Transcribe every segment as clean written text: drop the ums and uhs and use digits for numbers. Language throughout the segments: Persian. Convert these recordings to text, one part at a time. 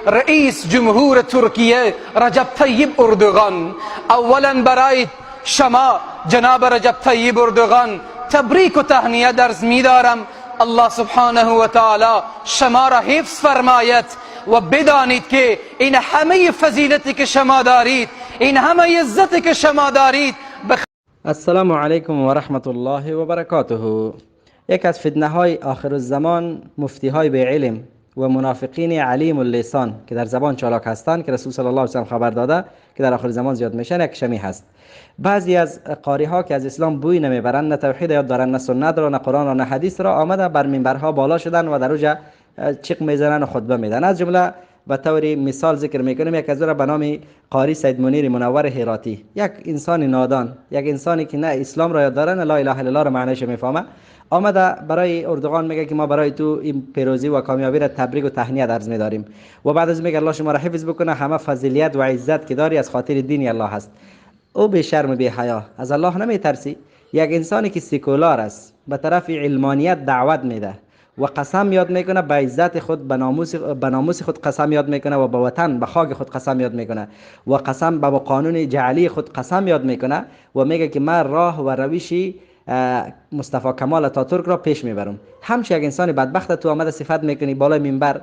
رئیس جمهور ترکیه رجب طیب اردوغان. اولا برای شما جناب رجب طیب اردوغان تبریک و تهنیت درز می‌دارم. الله سبحانه و تعالی شما را حفظ فرماید و بدانید که این همه فضیلتی که شما دارید، این همه عزتی که شما دارید. السلام علیکم و رحمت الله و برکاته. یک از فتنه های آخر الزمان مفتی های به علم و منافقین علیم اللسان که در زبان چالاک هستند که رسول صلی الله علیه و سلم خبر داده که در آخر زمان زیاد میشن، یک شمی هست. بعضی از قاری ها که از اسلام بوی نمیبرند، نه توحید یاد دارن، نه سنت را، نه قرآن را، نه حدیث را، آمده بر منبرها بالا شدن و در اوجا چیق میزنن و خطبه میدن. از جمله به طور مثال ذکر میکنیم یک از به نام قاری سید منیر منور هراتی، یک انسان نادان، یک انسانی که نه اسلام را یاد داره نه لا اله الا الله را معنیش میفهمه، آمده برای اردوغان میگه که ما برای تو این پیروزی و کامیابی را تبریک و تهنیت عرض می‌داریم و بعد از میگه الله شما را حفظ بکنه، همه فضیلت و عزت که داری از خاطر دین الله هست. او به شرم بی حیا از الله نمیترسی. یک انسانی که سکولار است به طرف علمانیت دعوت میده و قسم یاد میکنه به عزت خود، به ناموس خود قسم یاد میکنه و به وطن، به خاک خود قسم یاد میکنه و قسم به قانون جعلی خود قسم یاد میکنه و میگه که من راه و روشی مصطفی کمال اتاتورک را پیش میبرم. همچنین یک انسان بدبخت تو آمده صفت میکنی بالای منبر.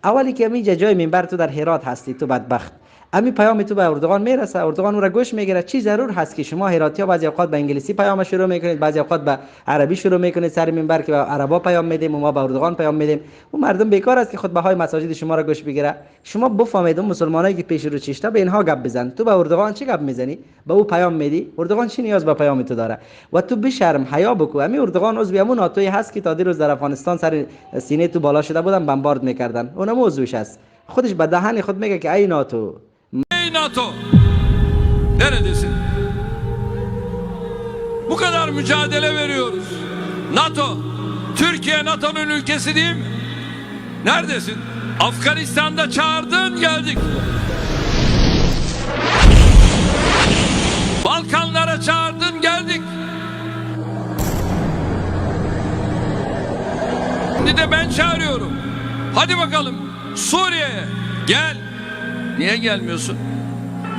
اولی که می جای منبر تو در هرات هستی، تو بدبخت، امی پیام تو به اردوغان میرسه، اردوغان او را گوش میگیره. چی ضرور هست که شما هراتیا بعضی اوقات به انگلیسی پیام شروع میکنید، بعضی اوقات به عربی شروع میکنید سر منبر که به عربا پیام میدیم و ما به اردوغان پیام میدیم. اون مردم بیکار است که خطبه های مساجد شما را گوش بگیره. شما بفهمید اون مسلمانایی که پیش رو چشته به اینها گپ بزن، تو به اردوغان چی گپ میزنی؟ به او پیام میدی؟ اردوغان چی نیاز به پیام تو داره؟ و تو بشرم حیا بکو. امی اردوغان عضو همون ناتوی هست که تا دیروز در افغانستان سر سینه تو بالا شده بودن بمبارد میکردن، اونم عضوش است. خودش به دهن خود میگه که ای ناتو، ey NATO, neredesin? Bu kadar mücadele veriyoruz. NATO, Türkiye NATO'nun ülkesi değil mi? Neredesin? Afganistan'da çağırdın, geldik. Balkanlara çağırdın, geldik. Şimdi de ben çağırıyorum. Hadi bakalım Suriye'ye gel. Niye gelmiyorsun?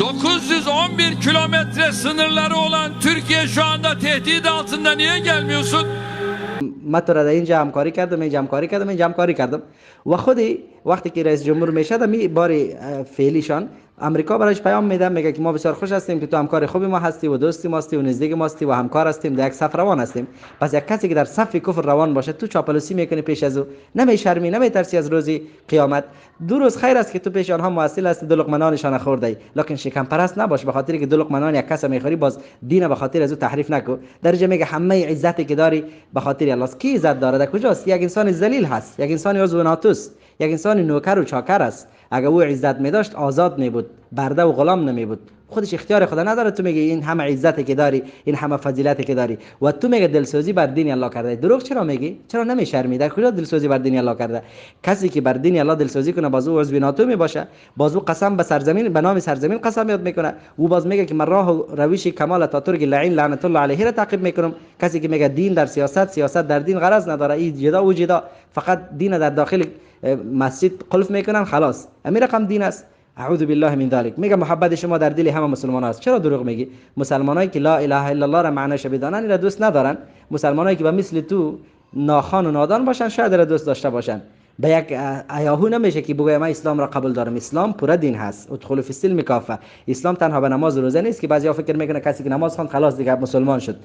911 kilometre sınırları olan Türkiye şu anda tehdit altında, niye gelmiyorsun? من تو را در اینجا همکاری کردم و خودی وقتی که رئیس جمهور میشه در بار فعلیشان امریکا برایش پیام میدم، میگه که ما بسیار خوش هستیم که تو همکار خوبی ما هستی و دوستی ما هستی و نزدیک ما هستی و همکار هستیم، در یک صف روان هستیم. پس یک کسی که در صف کفر روان باشه تو چاپلوسی میکنی پیش از او، نمیشرمی، نمیترسی از روزی قیامت؟ دو روز خیر است که تو پیش آنها موصل هستی، دو لقمه نانشان خوردی، لکن شکم پرست نباش به خاطر که دو لقمه نان یک کس میخوری باز دین به خاطر از او تحریف نکو. درجه میگه همه عزتی که داری به خاطر الله. کی عزت داره؟ در کجاست؟ یک انسان ذلیل هست، یک انسان عضو ناتوست، یک انسان نوکر و چاکر است. اگر او عزت می‌داشت آزاد می‌بود، برده و غلام نمی‌بود. خودش اختیار خدا نداره. تو میگی این همه عزتی که داری، این همه فضیلتی که داری و تو میگه دلسوزی بر دین الله کرده. دروغ چرا میگی؟ چرا نمیشرمی؟ در کجا دلسوزی بر دین الله کرده؟ کسی که بر دین الله دلسوزی کنه باز او عضو ناتو میباشه، باز او قسم به سرزمین، به نام سرزمین قسم یاد میکنه. او باز میگه که من راه و روش کمال اتاتورک لعین لعنت الله علیه را تعقیب میکنم. کسی که میگه دین در سیاست، سیاست در دین غرض نداره، این جدا و جدا، فقط دین در داخل مسجد قلف میکنن خلاص، امیر رقم دین است. اعوذ بالله من ذلك. میگه محبت شما در دل همه مسلمان است. چرا دروغ میگی؟ مسلمانایی که لا اله الا الله را معنیش بدانن را دوست ندارن. مسلمانایی که به مثل تو ناخوان و نادان باشن شاید را دوست داشته باشن. به یک ایاهو نمیشه که بگه من اسلام را قبول دارم. اسلام پورا دین هست. ادخلوا فی السلم کافه. اسلام تنها به نماز و روزه نیست که بعضیا فکر میکنه کسی که نماز خوند خلاص دیگه مسلمان شد.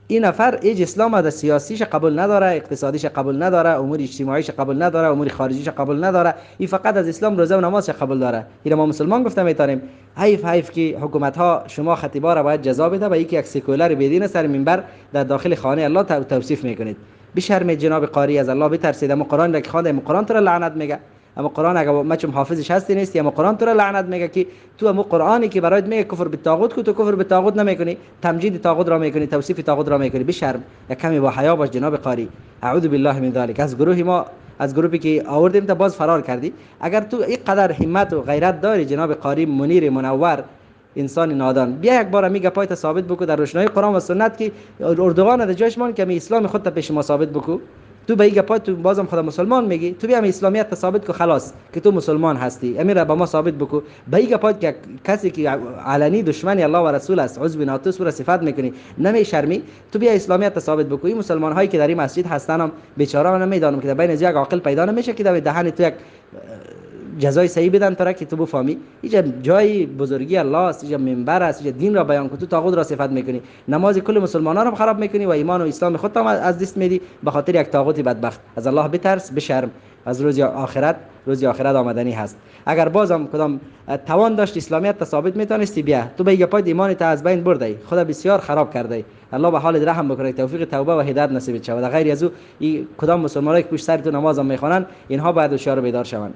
این نفر ایج اسلام در سیاسیش قبول نداره، اقتصادیش قبول نداره، امور اجتماعیش قبول نداره، امور خارجیش قبول نداره. این فقط از اسلام روزه و نمازش قبول داره. این ما مسلمان گفته میتونیم. حیف که حکومت ها شما خطیبا را باید جزا بده و یکی یک سکولار بدین سر منبر در داخل خانه الله توصیف میکنید. بشرمید جناب قاری، از الله بترسید. اما قرآن را که خوانده، اما قرآن تو را لعنت میگه. اما قرآن اگه ما چون حافظش هستی نیستی، اما قرآن تو را لعنت میگه که تو اما قرآنی که برایت میگه کفر به طاغوت کو، تو کفر به طاغوت نمیکنی، تمجید طاغوت را میکنی، توصیف طاغوت را میکنی. بشرم، یک کمی با حیا باش جناب قاری. اعوذ بالله من ذلک. از گروه ما، از گروهی که آوردیم تا باز فرار کردی. اگر تو این قدر همت و غیرت داری جناب قاری منیر منور، انسان نادان، بیا یک بار میگه پایت ثابت بکو در روشنای قرآن و سنت که اردوغان در جایش مان که اسلام خودت پیش ما ثابت بکو. تو به این گپا تو بازم خدا مسلمان میگی، تو بیا اسلامیت ثابت کو خلاص که تو مسلمان هستی، امیر با ما ثابت بکو. به این گپا که کسی که علنی دشمن الله و رسول است عضو ناتو سور صفات میکنی نمیشرمی، تو بیا اسلامیت ثابت بکو. این مسلمان هایی که در این مسجد هستن هم بیچاره نمیدانم که بین یک عاقل پیدا نمیشه که در دهن تو یک جزای صحیح بدن تا که تو بفهمی اینجا جای بزرگی الله است، اینجا منبر است، اینجا دین را بیان کنی، تو طاغوت را صفت میکنی، نماز کل مسلمانان را خراب میکنی و ایمان و اسلام خودت هم از دست میدی به خاطر یک طاغوت بدبخت. از الله بترس، بشرم، از روز آخرت آمدنی هست. اگر بازم کدام توان داشت اسلامیت ثابت میتونستی بیا، تو به پای ایمان تا از بین بردی، خدا بسیار خراب کرده. الله به حال رحم بکنه، توفیق توبه و هدایت نصیب شود. غیر از او کدام مسلمانایی که پشت سر تو نماز میخوانند اینها باید هوشیار و بیدار شوند.